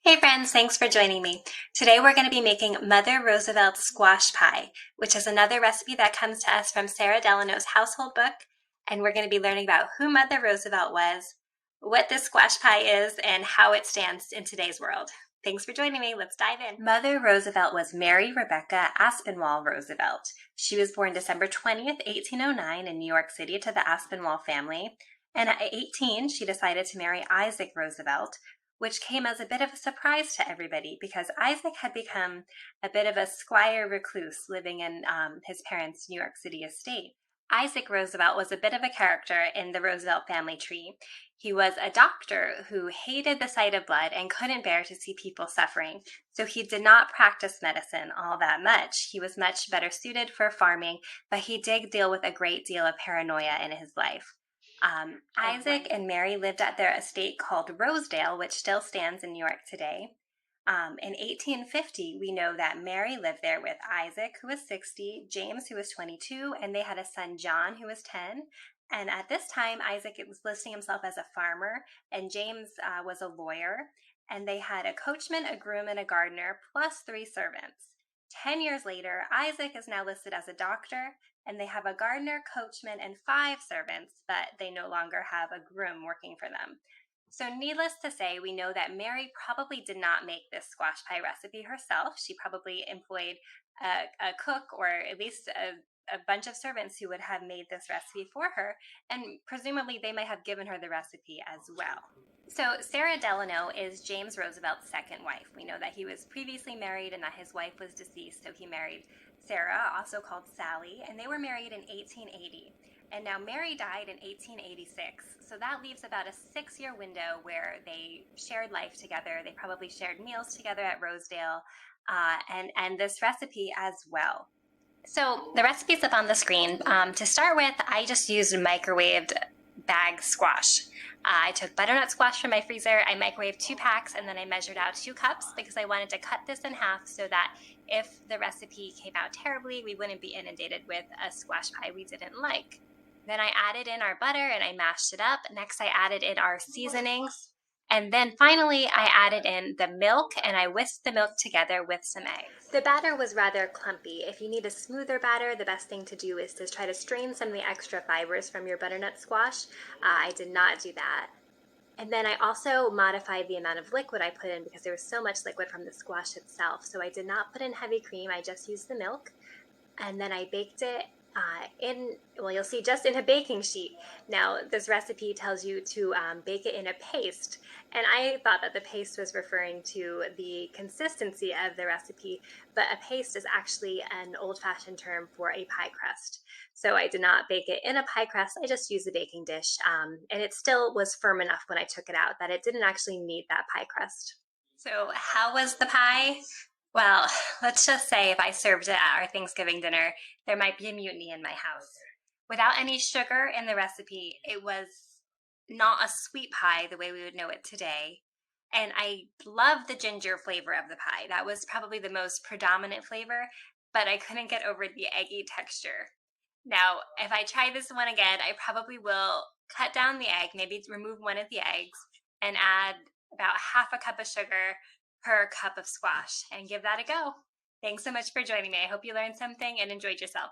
Hey friends, thanks for joining me. Today we're going to be making Mother Roosevelt's squash pie, which is another recipe that comes to us from Sarah Delano's household book. And we're going to be learning about who Mother Roosevelt was, what this squash pie is, and how it stands in today's world. Thanks for joining me. Let's dive in. Mother Roosevelt was Mary Rebecca Aspinwall Roosevelt. She was born December 20th, 1809 in New York City to the Aspinwall family. And at 18, she decided to marry Isaac Roosevelt, which came as a bit of a surprise to everybody because Isaac had become a bit of a squire recluse living in his parents' New York City estate. Isaac Roosevelt was a bit of a character in the Roosevelt family tree. He was a doctor who hated the sight of blood and couldn't bear to see people suffering. So he did not practice medicine all that much. He was much better suited for farming, but he did deal with a great deal of paranoia in his life. Isaac and Mary lived at their estate called Rosedale, which still stands in New York today. In 1850, we know that Mary lived there with Isaac, who was 60, James, who was 22, and they had a son, John, who was 10. And at this time, Isaac was listing himself as a farmer, and James was a lawyer. And they had a coachman, a groom, and a gardener, plus 3 servants. 10 years later, Isaac is now listed as a doctor, and they have a gardener, coachman, and 5 servants, but they no longer have a groom working for them. So needless to say, we know that Mary probably did not make this squash pie recipe herself. She probably employed a cook or at least a bunch of servants who would have made this recipe for her, and presumably they might have given her the recipe as well. So Sarah Delano is James Roosevelt's second wife. We know that he was previously married and that his wife was deceased, so he married Sarah, also called Sally, and they were married in 1880. And now Mary died in 1886, so that leaves about a 6-year window where they shared life together. They probably shared meals together at Rosedale, and this recipe as well. So the recipe's up on the screen. To start with, I just used microwaved bag squash. I took butternut squash from my freezer, I microwaved 2 packs, and then I measured out 2 cups because I wanted to cut this in half so that if the recipe came out terribly, we wouldn't be inundated with a squash pie we didn't like. Then I added in our butter and I mashed it up. Next, I added in our seasonings. And then finally, I added in the milk and I whisked the milk together with some eggs. The batter was rather clumpy. If you need a smoother batter, the best thing to do is to try to strain some of the extra fibers from your butternut squash. I did not do that. And then I also modified the amount of liquid I put in because there was so much liquid from the squash itself. So I did not put in heavy cream, I just used the milk. And then I baked it you'll see just in a baking sheet. Now, this recipe tells you to bake it in a paste, and I thought that the paste was referring to the consistency of the recipe, but a paste is actually an old-fashioned term for a pie crust. So I did not bake it in a pie crust, I just used a baking dish, and it still was firm enough when I took it out that it didn't actually need that pie crust. So how was the pie? Well, let's just say if I served it at our Thanksgiving dinner, there might be a mutiny in my house. Without any sugar in the recipe, it was not a sweet pie the way we would know it today. And I love the ginger flavor of the pie. That was probably the most predominant flavor, but I couldn't get over the eggy texture. Now, if I try this one again, I probably will cut down the egg, maybe remove one of the eggs, and add about half a cup of sugar per cup of squash and give that a go. Thanks so much for joining me. I hope you learned something and enjoyed yourself.